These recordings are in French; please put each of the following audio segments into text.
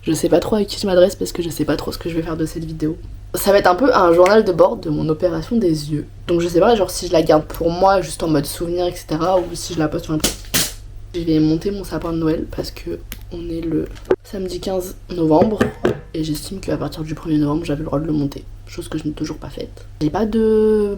Je sais pas trop à qui je m'adresse parce que je sais pas trop ce que je vais faire de cette vidéo. Ça va être un peu un journal de bord de mon opération des yeux. Donc je sais pas genre si je la garde pour moi juste en mode souvenir etc. ou si je la poste sur un... Je vais monter mon sapin de Noël parce que on est le samedi 15 novembre et j'estime qu'à partir du 1er novembre j'avais le droit de le monter. Chose que je n'ai toujours pas faite. J'ai pas de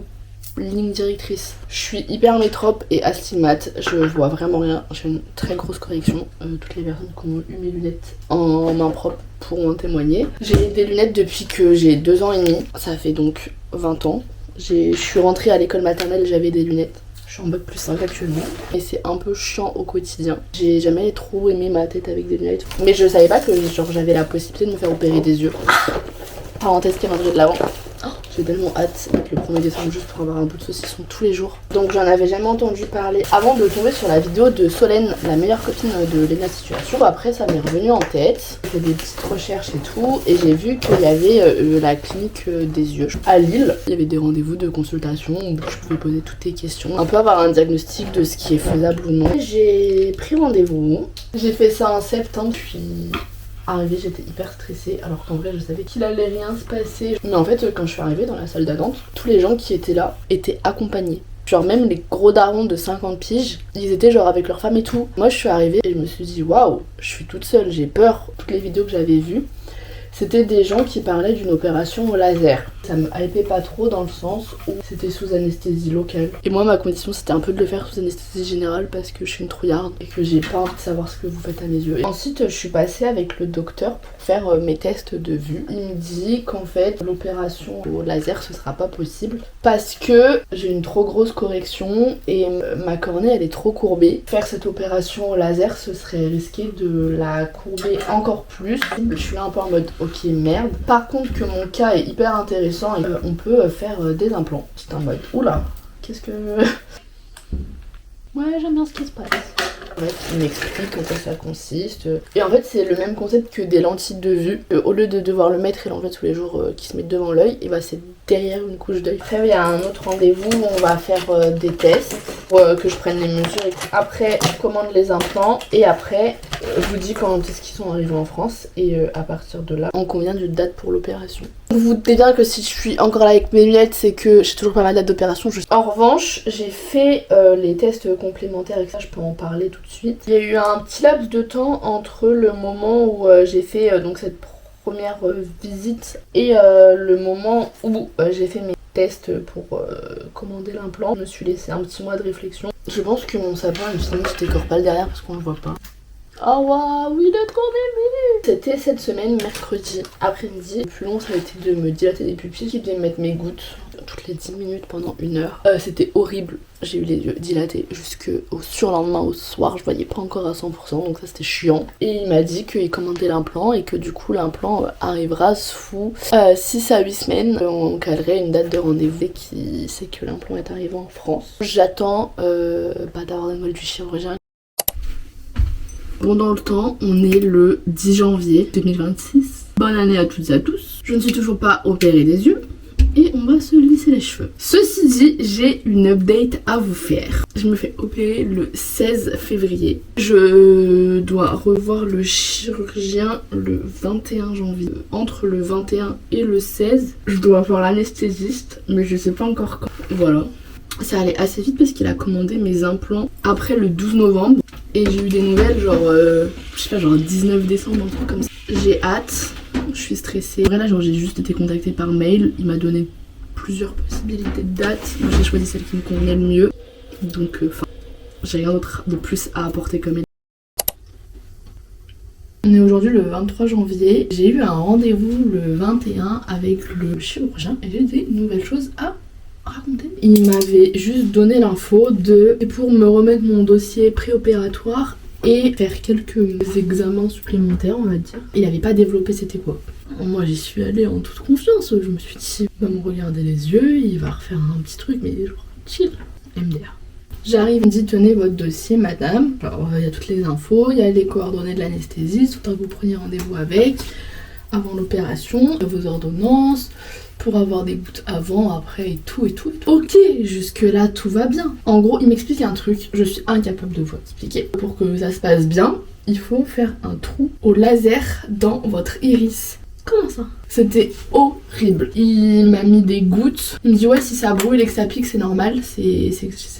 ligne directrice. Je suis hyper métrope et astigmate, je vois vraiment rien. J'ai une très grosse correction. Toutes les personnes qui ont eu mes lunettes en main propre pourront en témoigner. J'ai des lunettes depuis que j'ai 2 ans et demi. Ça fait donc 20 ans. Je suis rentrée à l'école maternelle, j'avais des lunettes. Je suis en bac plus 5 actuellement. Et c'est un peu chiant au quotidien. J'ai jamais trop aimé ma tête avec des lunettes. Mais je savais pas que genre j'avais la possibilité de me faire opérer des yeux. Parenthèse calendrier de l'avant. J'ai tellement hâte d'être le 1er décembre juste pour avoir un bout de saucisson tous les jours. Donc j'en avais jamais entendu parler avant de tomber sur la vidéo de Solène, la meilleure copine de Léna Situation. Après ça m'est revenu en tête, j'ai fait des petites recherches et tout, et j'ai vu qu'il y avait la clinique des yeux à Lille. Il y avait des rendez-vous de consultation où je pouvais poser toutes tes questions, un peu avoir un diagnostic de ce qui est faisable ou non. J'ai pris rendez-vous, j'ai fait ça en septembre, puis... Arrivée, j'étais hyper stressée alors qu'en vrai je savais qu'il allait rien se passer. Mais en fait quand je suis arrivée dans la salle d'attente, tous les gens qui étaient là étaient accompagnés. Genre même les gros darons de 50 piges, ils étaient genre avec leur femme et tout. Moi je suis arrivée et je me suis dit waouh, je suis toute seule, j'ai peur. Toutes les vidéos que j'avais vues, c'était des gens qui parlaient d'une opération au laser. Ça me hypait pas trop dans le sens où c'était sous anesthésie locale. Et moi ma condition c'était un peu de le faire sous anesthésie générale parce que je suis une trouillarde et que j'ai pas envie de savoir ce que vous faites à mes yeux. Et ensuite je suis passée avec le docteur pour faire mes tests de vue. Il me dit qu'en fait l'opération au laser ce sera pas possible parce que j'ai une trop grosse correction et ma cornée elle est trop courbée. Faire cette opération au laser ce serait risqué de la courber encore plus. Je suis là un peu en mode ok merde. Par contre que mon cas est hyper intéressant et on peut faire des implants. C'est en mode oula, qu'est-ce que... Ouais j'aime bien ce qui se passe. En fait, il m'explique en quoi ça consiste. Et en fait, c'est le même concept que des lentilles de vue. Au lieu de devoir le mettre et l'enlever tous les jours qui se mettent devant l'œil, et bah c'est derrière une couche d'œil. Après, il y a un autre rendez-vous où on va faire des tests pour que je prenne les mesures. Après, je commande les implants et après, je vous dis quand est-ce qu'ils sont arrivés en France. Et à partir de là, on convient d'une date pour l'opération. Vous vous doutez bien que si je suis encore là avec mes lunettes, c'est que j'ai toujours pas ma date d'opération. En revanche, j'ai fait les tests complémentaires et ça, je peux en parler tout de suite. Il y a eu un petit laps de temps entre le moment où j'ai fait donc cette première visite et le moment où j'ai fait mes tests pour commander l'implant. Je me suis laissé un petit mois de réflexion. Je pense que mon sapin il finit je décore pas le derrière parce qu'on le voit pas. Oh waouh, il est trop bébé. C'était cette semaine, mercredi après-midi. Le plus long ça a été de me dilater des pupilles. Qui devait mettre mes gouttes toutes les 10 minutes pendant 1 heure. C'était horrible. J'ai eu les yeux dilatés jusqu'au surlendemain au soir. Je voyais pas encore à 100% donc ça c'était chiant. Et il m'a dit qu'il commandait l'implant et que du coup l'implant arrivera sous 6 à 8 semaines. On calerait une date de rendez-vous qui c'est que l'implant est arrivé en France. J'attends d'avoir la nouvelle du chirurgien. Pendant le temps, on est le 10 janvier 2026. Bonne année à toutes et à tous. Je ne suis toujours pas opérée des yeux et on va se lisser les cheveux. Ceci dit, j'ai une update à vous faire. Je me fais opérer le 16 février. Je dois revoir le chirurgien le 21 janvier. Entre le 21 et le 16, je dois voir l'anesthésiste, mais je sais pas encore quand. Voilà. Ça allait assez vite parce qu'il a commandé mes implants après le 12 novembre. Et j'ai eu des nouvelles genre, je sais pas, genre 19 décembre, un truc comme ça. J'ai hâte, je suis stressée. En vrai là, genre j'ai juste été contactée par mail. Il m'a donné plusieurs possibilités de dates. Moi j'ai choisi celle qui me convenait le mieux. Donc, j'ai rien d'autre de plus à apporter comme aide. On est aujourd'hui le 23 janvier. J'ai eu un rendez-vous le 21 avec le chirurgien et j'ai des nouvelles choses à raconter. Il m'avait juste donné l'info de pour me remettre mon dossier préopératoire et faire quelques examens supplémentaires, on va dire. Il n'avait pas développé c'était quoi. Moi j'y suis allée en toute confiance. Je me suis dit il va me regarder les yeux, il va refaire un petit truc mais genre chill, MDR. J'arrive, il me dit tenez votre dossier madame. Alors il y a toutes les infos, il y a les coordonnées de l'anesthésiste, faudra que vous preniez rendez-vous avec avant l'opération, vos ordonnances, pour avoir des gouttes avant, après et tout et tout. Ok, jusque là tout va bien. En gros, il m'explique un truc, je suis incapable de vous expliquer. Pour que ça se passe bien, il faut faire un trou au laser dans votre iris. Comment ça? C'était horrible. Il m'a mis des gouttes. Il me dit ouais, si ça brûle et que ça pique c'est normal, c'est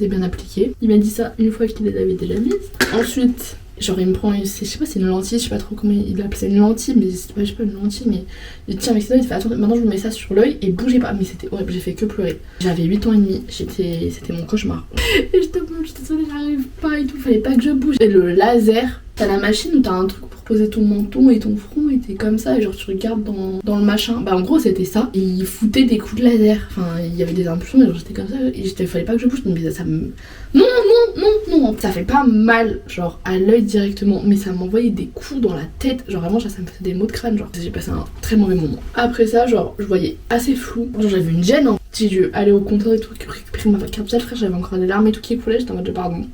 bien appliqué. Il m'a dit ça une fois qu'il les avait déjà mises. Ensuite, genre il me prend, je sais pas, c'est une lentille, je sais pas trop comment il appelle ça, une lentille, mais je sais pas, une lentille, mais il tient avec ses doigts, il fait attends, maintenant je vous mets ça sur l'œil et bougez pas. Mais c'était horrible, j'ai fait que pleurer. J'avais 8 ans et demi, c'était mon cauchemar. Et je suis désolée, j'arrive pas et tout, fallait pas que je bouge. Et le laser, t'as la machine où t'as un truc pour poser ton menton et ton front et t'es comme ça et genre tu regardes dans le machin. Bah en gros c'était ça. Et il foutait des coups de laser. Enfin il y avait des impulsions et genre j'étais comme ça et fallait pas que je bouge. Mais ça me... Non. Ça fait pas mal genre à l'œil directement. Mais ça m'envoyait des coups dans la tête. Genre vraiment ça me faisait des maux de crâne. Genre j'ai passé un très mauvais moment. Après ça genre je voyais assez flou. Genre j'avais une gêne hein. J'ai dû aller au comptoir et tout, récupérer ma carte vitale, frère, j'avais encore des larmes et tout qui coulaient, j'étais en mode de pardon.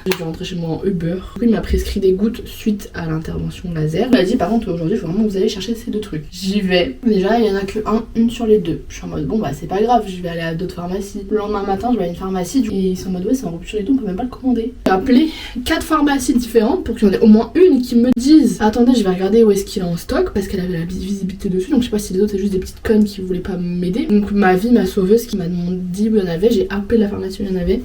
J'ai dû rentrer chez moi en Uber. Il m'a prescrit des gouttes suite à l'intervention laser. Il m'a dit par contre aujourd'hui il faut vraiment que vous allez chercher ces 2 trucs. J'y vais. Déjà il y en a que une sur les 2. Je suis en mode bon bah c'est pas grave, je vais aller à d'autres pharmacies. Le lendemain matin je vais à une pharmacie et ils sont en mode ouais c'est en rupture et tout, on peut même pas le commander. J'ai appelé 4 pharmacies différentes pour qu'il y en ait au moins une qui me dise attendez je vais regarder où est-ce qu'il est en stock parce qu'elle avait la visibilité dessus. Donc je sais pas si les autres c'est juste des petites connes qui voulaient pas m'aider. Donc ma sauveuse qui m'a dit où il y en avait, j'ai appelé la pharmacie où il y en avait.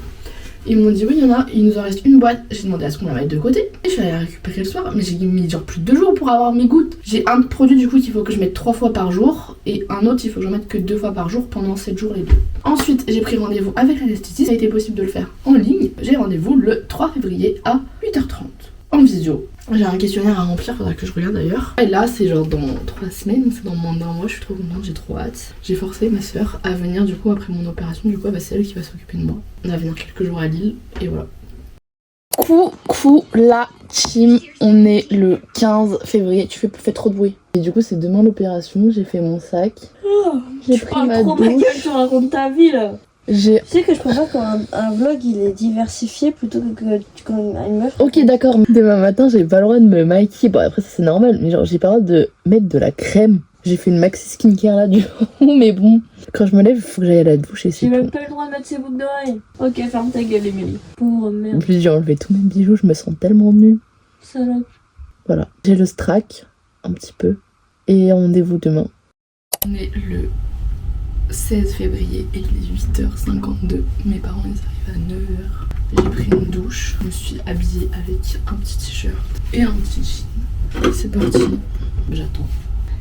Ils m'ont dit oui il y en a, il nous en reste une boîte. J'ai demandé à ce qu'on la mette de côté et je suis allée la récupérer le soir. Mais j'ai mis genre plus de 2 jours pour avoir mes gouttes. J'ai un produit du coup qu'il faut que je mette 3 fois par jour et un autre il faut que j'en mette que 2 fois par jour pendant 7 jours les 2. Ensuite j'ai pris rendez-vous avec l'anesthésiste. Ça a été possible de le faire en ligne. J'ai rendez-vous le 3 février à 8h30 en visio. J'ai un questionnaire à remplir, faudra que je regarde d'ailleurs. Et là c'est genre dans 3 semaines, c'est dans moins d'1 mois, je suis trop contente, j'ai trop hâte. J'ai forcé ma soeur à venir du coup après mon opération, du coup bah, c'est elle qui va s'occuper de moi. On va venir quelques jours à Lille et voilà. Coucou la team, on est le 15 février, tu fais trop de bruit. Et du coup c'est demain l'opération, j'ai fait mon sac, j'ai pris ma douche. Ma gueule, tu racontes ta vie là. Tu sais que je préfère quand un vlog il est diversifié plutôt que quand une meuf. Ok d'accord, demain matin j'ai pas le droit de me maquiller, bon après ça c'est normal, mais genre j'ai pas le droit de mettre de la crème. J'ai fait une maxi skincare là du coup, mais bon, quand je me lève il faut que j'aille à la douche et c'est tout. J'ai même pas le droit de mettre ses boucles d'oreilles. Ok ferme ta gueule Émilie. Pauvre merde. En plus j'ai enlevé tous mes bijoux, je me sens tellement nue. Salope. Voilà, j'ai le strac un petit peu et rendez-vous demain. On est le 16 février et il est 8h52. Mes parents ils arrivent à 9h. J'ai pris une douche, je me suis habillée avec un petit t-shirt et un petit jean. Et c'est parti, j'attends.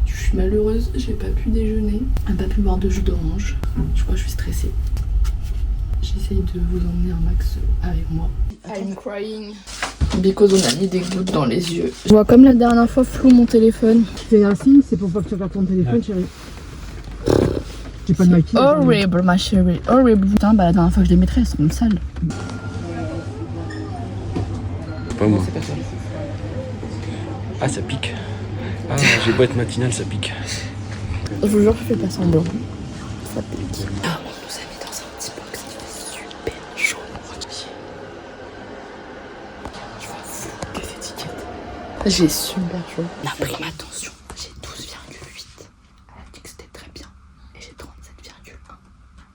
Je suis malheureuse, j'ai pas pu déjeuner, j'ai pas pu boire de jus d'orange. Je crois que je suis stressée. J'essaye de vous emmener un max avec moi. I'm crying. Because on a mis des gouttes dans les yeux. Je vois comme la dernière fois flou mon téléphone. C'est un signe, c'est pour pas que tu regardes ton téléphone, chérie. J'ai pas de maquillage. Horrible, ma chérie. Horrible. Putain, bah la dernière fois que je les mettrais, elles sont sales. Pas moi. Ah, ça pique. Ah, j'ai boîte matinale, ça pique. Je vous jure, je fais pas semblant. Ça pique. Ah, on nous a mis dans un petit box qui fait super chaud. Je vois fou que cette étiquette. J'ai super chaud. La prime attention, j'ai 12,8. Elle a dit que c'était très bien. Et j'ai 37,1.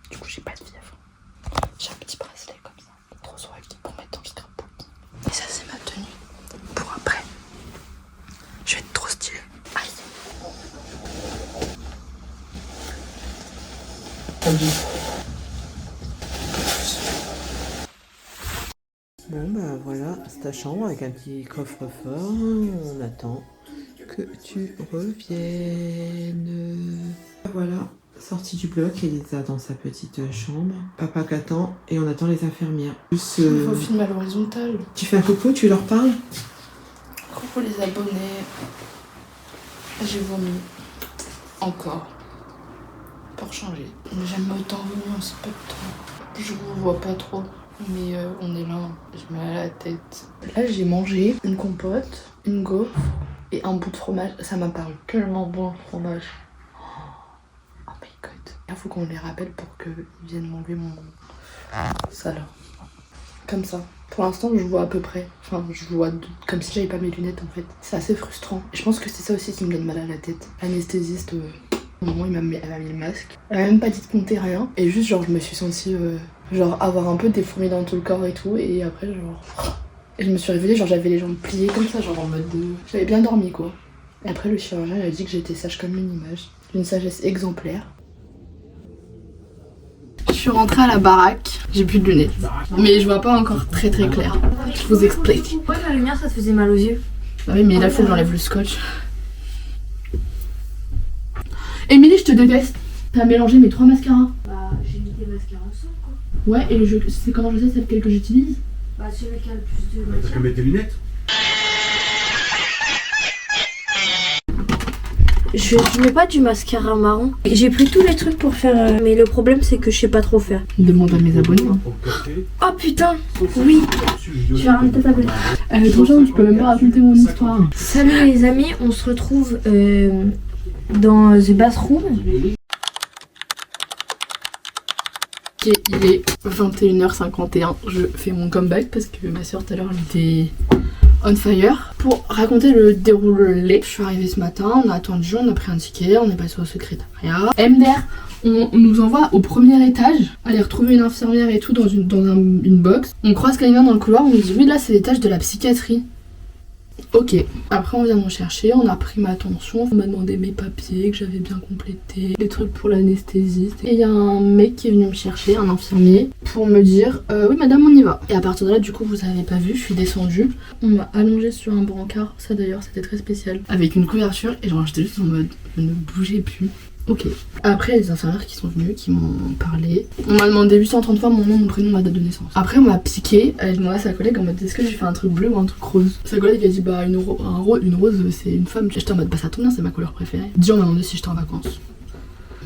Du coup, j'ai pas de fièvre. J'ai un petit bracelet comme ça. Trop swag pour mettre dans le scrapbook. Et ça, c'est ma tenue. Pour après. Je vais être trop stylée. Aïe. Bon bah voilà, c'est ta chambre avec un petit coffre-fort. On attend que tu reviennes. Voilà, sortie du bloc, Elisa dans sa petite chambre. Papa qu'attend et on attend les infirmières. Plus, Il faut filmer à l'horizontale. Tu fais un coucou, tu leur parles? Coucou les abonnés. J'ai vomi. Encore. Pour changer. Mais j'aime autant vomir en si peu de temps. Je vous vois pas trop. Mais on est là. J'ai mal à la tête. Là j'ai mangé une compote, une gaufre et un bout de fromage. Ça m'a paru tellement bon le fromage. Oh my god. Il faut qu'on les rappelle pour qu'ils viennent m'enlever mon... Ça là. Comme ça. Pour l'instant je vois à peu près. Enfin je vois comme si j'avais pas mes lunettes en fait. C'est assez frustrant. Et je pense que c'est ça aussi qui me donne mal à la tête. L'anesthésiste, au moment où elle m'a mis le masque. Elle m'a même pas dit de compter rien. Et juste genre je me suis sentie genre avoir un peu des fourmis dans tout le corps et tout. Et après genre Et je me suis réveillée, genre j'avais les jambes pliées comme ça, genre en mode j'avais bien dormi quoi. Et après le chirurgien il a dit que j'étais sage comme une image. Une sagesse exemplaire. Je suis rentrée à la baraque, j'ai plus de lunettes. Mais je vois pas encore très clair. Je vous explique. Pourquoi la lumière ça te faisait mal aux yeux? Bah oui mais là faut que j'enlève le scotch. Émilie, je te déteste. T'as mélangé mes 3 mascaras. Bah j'ai mis des mascaras ensemble quoi. Ouais, et c'est comment je sais c'est lequel que j'utilise? Bah celui qui a le plus de Parce matière. que mets tes lunettes. Je mets pas du mascara marron. J'ai pris tous les trucs pour faire mais le problème c'est que je sais pas trop faire. Demande à mes abonnés. Pour le café. Oh putain. Oui. Je vais ramener ta tablette. Trop bien, tu peux même pas raconter mon histoire. Salut les amis, on se retrouve dans The Bathroom. Ok, il est 21h51, je fais mon comeback parce que ma soeur tout à l'heure elle était on fire. Pour raconter le déroulé, je suis arrivée ce matin, on a attendu, on a pris un ticket, on est passé au secrétariat. MDR, on nous envoie au premier étage, aller retrouver une infirmière et tout dans une box. On croise quelqu'un dans le couloir, on nous dit oui là c'est l'étage de la psychiatrie. Ok, après on vient nous chercher, on a pris ma tension, on m'a demandé mes papiers, que j'avais bien complété, les trucs pour l'anesthésiste. Et il y a un mec qui est venu me chercher, un infirmier, pour me dire oui madame on y va. Et à partir de là du coup vous avez pas vu, je suis descendue. On m'a allongée sur un brancard, ça d'ailleurs c'était très spécial, avec une couverture et genre j'étais juste en mode je ne bougeais plus. Ok. Après, les infirmières qui sont venues, qui m'ont parlé. On m'a demandé 830 fois mon nom, mon prénom, ma date de naissance. Après, on m'a piqué. Elle a demandé à sa collègue en mode est-ce que j'ai fait un truc bleu ou un truc rose. Sa collègue a dit bah une rose c'est une femme. J'étais en mode bah ça tombe bien, c'est ma couleur préférée. Dis on m'a demandé si j'étais en vacances.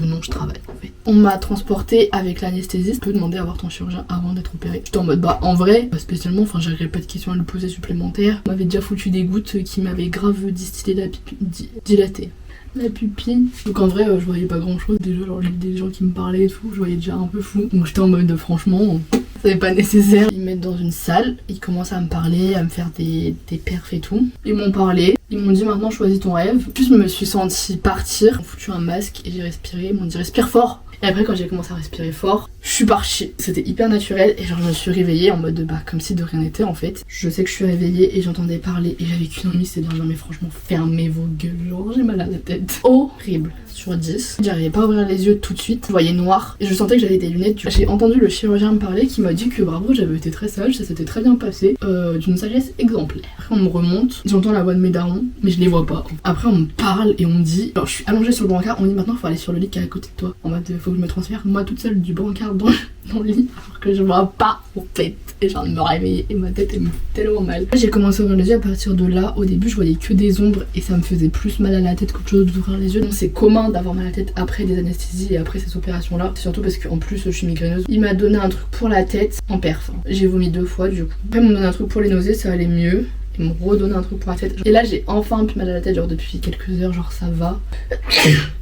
Non, je travaille en fait. On m'a transporté avec l'anesthésiste. Je peux demander à voir ton chirurgien avant d'être opéré. J'étais en mode bah en vrai, spécialement, enfin j'avais pas de questions à lui poser supplémentaires. On m'avait déjà foutu des gouttes qui m'avaient grave distillé la pipi, dilaté la pupille. Donc en vrai je voyais pas grand chose. Déjà genre des gens qui me parlaient et tout, je voyais déjà un peu flou. Donc j'étais en mode franchement c'était pas nécessaire. Ils me mettent dans une salle, ils commencent à me parler, à me faire des perfs et tout. Ils m'ont parlé, ils m'ont dit maintenant choisis ton rêve. Puis je me suis sentie partir. Ils m'ont foutu un masque et j'ai respiré, ils m'ont dit respire fort. Et après quand j'ai commencé à respirer fort, je suis partie. C'était hyper naturel et genre je me suis réveillée en mode bah comme si de rien n'était en fait. Je sais que je suis réveillée et j'entendais parler et j'avais qu'une envie c'est de dire mais franchement fermez vos gueules, genre j'ai mal à la tête. Horrible. Sur 10. J'arrivais pas à ouvrir les yeux tout de suite, je voyais noir et je sentais que j'avais des lunettes. J'ai entendu le chirurgien me parler qui m'a dit que bravo j'avais été très sage, ça s'était très bien passé, d'une sagesse exemplaire. Après on me remonte, j'entends la voix de mes darons mais je les vois pas. Après on me parle et on me dit, alors je suis allongée sur le brancard, on me dit maintenant faut aller sur le lit qui est à côté de toi. En mode faut que je me transfère moi toute seule du brancard dans le lit alors que je vois pas en fait. Et je viens de me réveiller et ma tête elle me fait tellement mal. J'ai commencé à ouvrir les yeux, à partir de là au début je voyais que des ombres et ça me faisait plus mal à la tête qu'autre chose d'ouvrir les yeux. Donc c'est commun d'avoir mal à la tête après des anesthésies et après ces opérations là. Surtout parce qu'en plus je suis migraineuse. Il m'a donné un truc pour la tête en perf. J'ai vomi 2 fois du coup. Après ils m'ont donné un truc pour les nausées, ça allait mieux. Ils m'ont redonné un truc pour la tête. Et là j'ai enfin plus mal à la tête genre depuis quelques heures, genre ça va.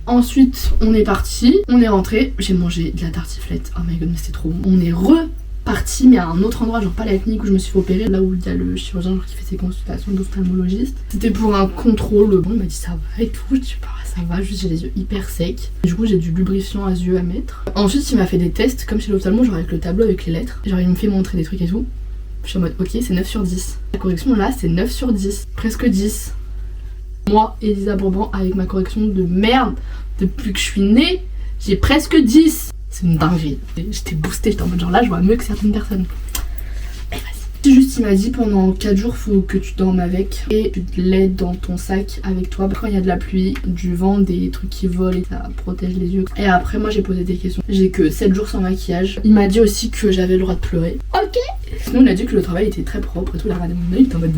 Ensuite on est parti, on est rentré. J'ai mangé de la tartiflette. Oh my god mais c'était trop bon. On est reparti mais à un autre endroit, genre pas la clinique où je me suis fait opérer, là où il y a le chirurgien genre, qui fait ses consultations d'ophtalmologiste. C'était pour un contrôle. Bon il m'a dit ça va et tout. Je dis bah ça va, juste j'ai les yeux hyper secs. Du coup j'ai du lubrifiant à yeux à mettre. Ensuite il m'a fait des tests comme chez l'ophtalmo, genre avec le tableau avec les lettres. Genre il me fait montrer des trucs et tout. Je suis en mode ok c'est 9 sur 10. La correction là c'est 9 sur 10. Presque 10. Moi, Elisa Bourbon, avec ma correction de merde, depuis que je suis née, j'ai presque 10. C'est une dinguerie. J'étais boostée, j'étais en mode genre là je vois mieux que certaines personnes. Et vas-y. Juste il m'a dit pendant 4 jours faut que tu dormes avec et tu te l'aides dans ton sac avec toi. Quand il y a de la pluie, du vent, des trucs qui volent et ça protège les yeux. Et après moi j'ai posé des questions. J'ai que 7 jours sans maquillage. Il m'a dit aussi que j'avais le droit de pleurer. Ok. Sinon il a dit que le travail était très propre et tout. Il a regardé mon œil, il était en mode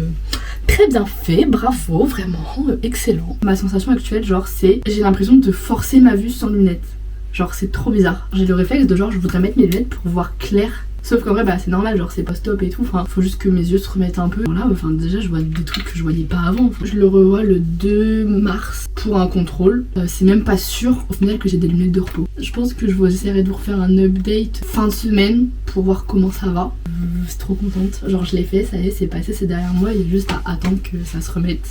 très bien fait, bravo, vraiment excellent. Ma sensation actuelle genre c'est j'ai l'impression de forcer ma vue sans lunettes. Genre c'est trop bizarre. J'ai le réflexe de genre je voudrais mettre mes lunettes pour voir clair. Sauf qu'en vrai bah c'est normal, genre c'est post-op et tout. Enfin faut juste que mes yeux se remettent un peu. Voilà, enfin déjà je vois des trucs que je voyais pas avant. Enfin, je le revois le 2 mars pour un contrôle. C'est même pas sûr au final que j'ai des lunettes de repos. Je pense que je vais essayer de vous refaire un update fin de semaine pour voir comment ça va. Je suis trop contente. Genre je l'ai fait, ça y est, c'est passé, c'est derrière moi. Il y a juste à attendre que ça se remette.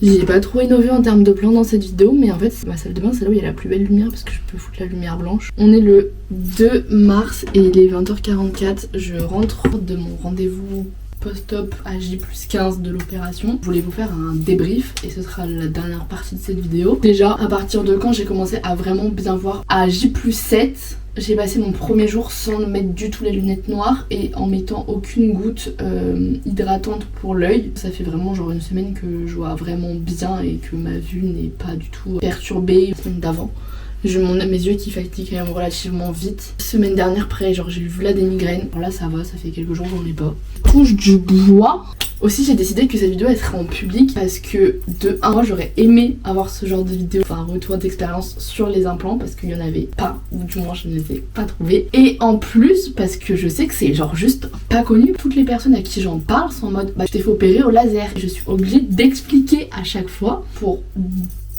J'ai pas trop innové en termes de plan dans cette vidéo, mais en fait ma salle de bain c'est là où il y a la plus belle lumière parce que je peux foutre la lumière blanche. On est le 2 mars et il est 20h44, je rentre de mon rendez-vous post-op à J+15 de l'opération. Je voulais vous faire un débrief et ce sera la dernière partie de cette vidéo. Déjà, à partir de quand j'ai commencé à vraiment bien voir, à J+7, j'ai passé mon premier jour sans mettre du tout les lunettes noires et en mettant aucune goutte hydratante pour l'œil. Ça fait vraiment genre une semaine que je vois vraiment bien et que ma vue n'est pas du tout perturbée la semaine d'avant. J'ai mes yeux qui fatiguent quand même relativement vite. Semaine dernière, pareil, genre j'ai eu là des migraines. Alors là ça va, ça fait quelques jours j'en ai pas. Touche du bois. Aussi j'ai décidé que cette vidéo elle serait en public parce que de 1, moi j'aurais aimé avoir ce genre de vidéo, enfin un retour d'expérience sur les implants parce qu'il y en avait pas, ou du moins je ne les ai pas trouvés. Et en plus parce que je sais que c'est genre juste pas connu. Toutes les personnes à qui j'en parle sont en mode bah je t'ai fait opérer au laser. Et je suis obligée d'expliquer à chaque fois pour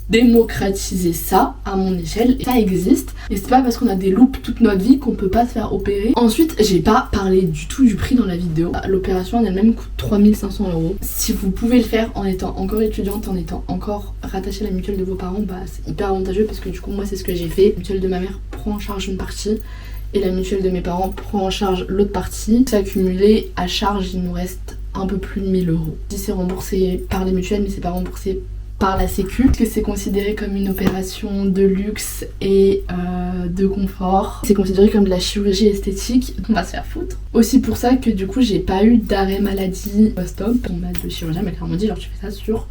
démocratiser ça à mon échelle. Et ça existe et c'est pas parce qu'on a des loupes toute notre vie qu'on peut pas se faire opérer. Ensuite j'ai pas parlé du tout du prix dans la vidéo. L'opération en elle-même coûte 3500 €. Si vous pouvez le faire en étant encore étudiante, en étant encore rattachée à la mutuelle de vos parents, bah c'est hyper avantageux parce que du coup moi c'est ce que j'ai fait. La mutuelle de ma mère prend en charge une partie et la mutuelle de mes parents prend en charge l'autre partie. C'est accumulé à charge, il nous reste un peu plus de 1000 €. Si c'est remboursé par les mutuelles mais c'est pas remboursé par la sécu, parce que c'est considéré comme une opération de luxe et de confort. C'est considéré comme de la chirurgie esthétique, on va se faire foutre. Aussi pour ça que du coup j'ai pas eu d'arrêt maladie post-op. On m'a le chirurgien m'a clairement dit genre tu fais ça sur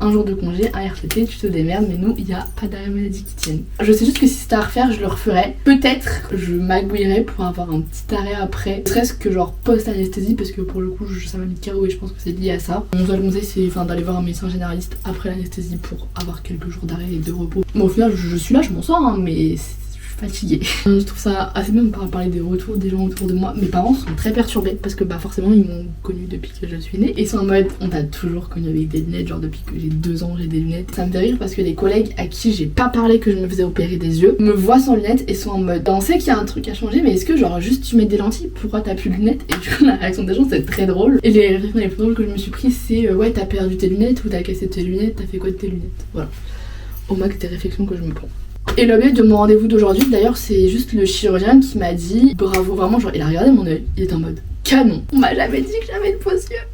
un jour de congé, un RTT, tu te démerdes, mais nous, il n'y a pas d'arrêt maladie qui tienne. Je sais juste que si c'était à refaire, je le referais. Peut-être je m'agouillerais pour avoir un petit arrêt après, ne serait-ce que genre post-anesthésie, parce que pour le coup, ça m'a mis KO et je pense que c'est lié à ça. Mon seul conseil, c'est d'aller voir un médecin généraliste après l'anesthésie pour avoir quelques jours d'arrêt et de repos. Bon, au final, je suis là, je m'en sors, hein, mais fatiguée. Je trouve ça assez bien de parler des retours des gens autour de moi. Mes parents sont très perturbés parce que bah forcément ils m'ont connue depuis que je suis née et ils sont en mode on t'a toujours connue avec des lunettes, genre depuis que j'ai 2 ans j'ai des lunettes. Ça me fait rire parce que des collègues à qui j'ai pas parlé que je me faisais opérer des yeux me voient sans lunettes et sont en mode on sait qu'il y a un truc à changer mais est-ce que genre juste tu mets des lentilles, pourquoi t'as plus de lunettes? Et du coup la réaction des gens c'est très drôle et les réflexions les plus drôles que je me suis prise c'est ouais t'as perdu tes lunettes ou t'as cassé tes lunettes, t'as fait quoi de tes lunettes? Voilà, au max des réflexions que je me prends. Et l'objet de mon rendez-vous d'aujourd'hui, d'ailleurs, c'est juste le chirurgien qui m'a dit bravo, vraiment, genre, il a regardé mon œil, il est en mode canon. On m'a jamais dit que j'avais de beaux yeux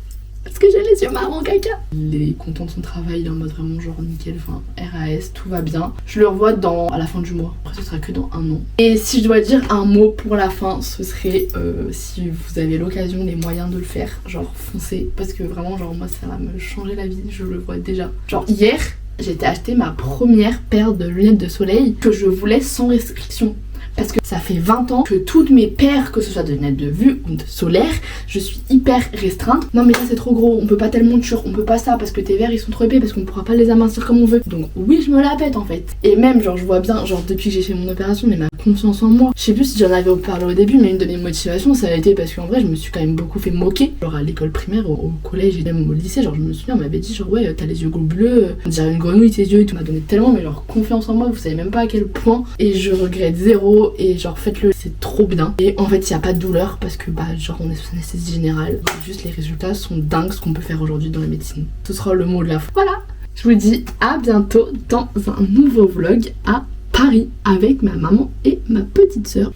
parce que j'ai les yeux marrons caca. Il est content de son travail, il est en mode vraiment genre nickel, enfin RAS, tout va bien. Je le revois à la fin du mois, après ce sera que dans 1 an. Et si je dois dire un mot pour la fin, ce serait si vous avez l'occasion, les moyens de le faire, genre foncez, parce que vraiment genre moi ça va me changer la vie, je le vois déjà. Genre hier, j'ai été acheter ma première paire de lunettes de soleil que je voulais sans restriction. Parce que ça fait 20 ans que toutes mes paires, que ce soit de lunettes de vue ou de solaire, je suis hyper restreinte. Non mais ça c'est trop gros, on peut pas tel monture, on peut pas ça parce que tes verres ils sont trop épais parce qu'on pourra pas les amincir comme on veut. Donc oui je me la pète en fait. Et même genre je vois bien, genre depuis que j'ai fait mon opération, mais ma confiance en moi. Je sais plus si j'en avais parlé au début mais une de mes motivations ça a été parce qu'en vrai je me suis quand même beaucoup fait moquer. Genre à l'école primaire, au collège et même au lycée, genre je me souviens on m'avait dit genre ouais t'as les yeux bleus, on dirait une grenouille tes yeux et tout, m'a donné tellement mais genre confiance en moi, vous savez même pas à quel point. Et je regrette zéro et genre faites-le, c'est trop bien. Et en fait il n'y a pas de douleur parce que bah genre on est sous anesthésie générale. Juste les résultats sont dingues ce qu'on peut faire aujourd'hui dans la médecine. Ce sera le mot de la fin. Voilà, je vous dis à bientôt dans un nouveau vlog à Paris avec ma maman et ma petite sœur.